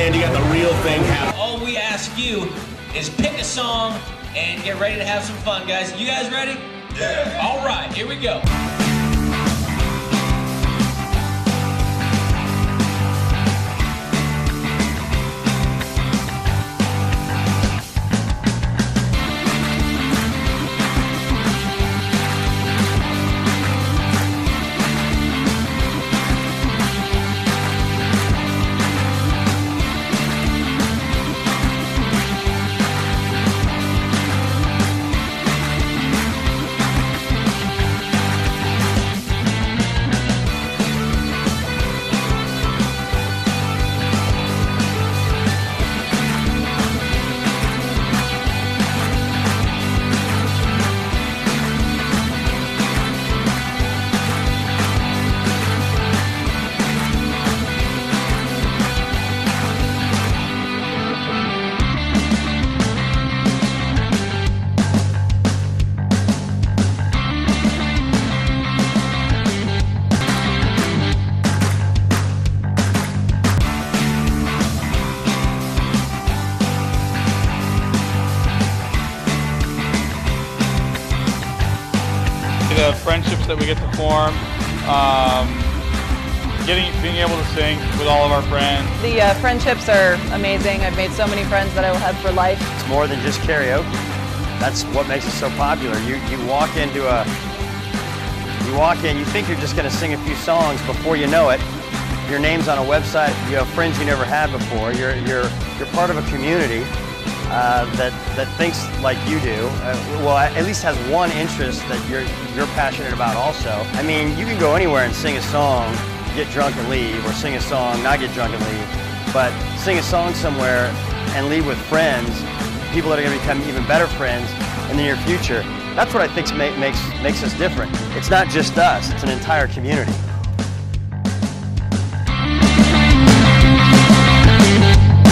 You got the real thing happening. All we ask you is pick a song and get ready to have some fun, guys. You guys ready? Yeah. All right, here we go. The friendships that we get to form, being able to sing with all of our friends. The friendships are amazing. I've made so many friends that I will have for life. It's more than just karaoke. That's what makes it so popular. You walk in, you think you're just going to sing a few songs. Before you know it, your name's on a website. You have friends you never had before. You're part of a community that thinks like you do. Well, at least has one interest that you're passionate about also. I mean, you can go anywhere and sing a song, get drunk and leave, or sing a song, not get drunk and leave. But sing a song somewhere and leave with friends, people that are going to become even better friends in the near future. That's what I think makes us different. It's not just us, it's an entire community.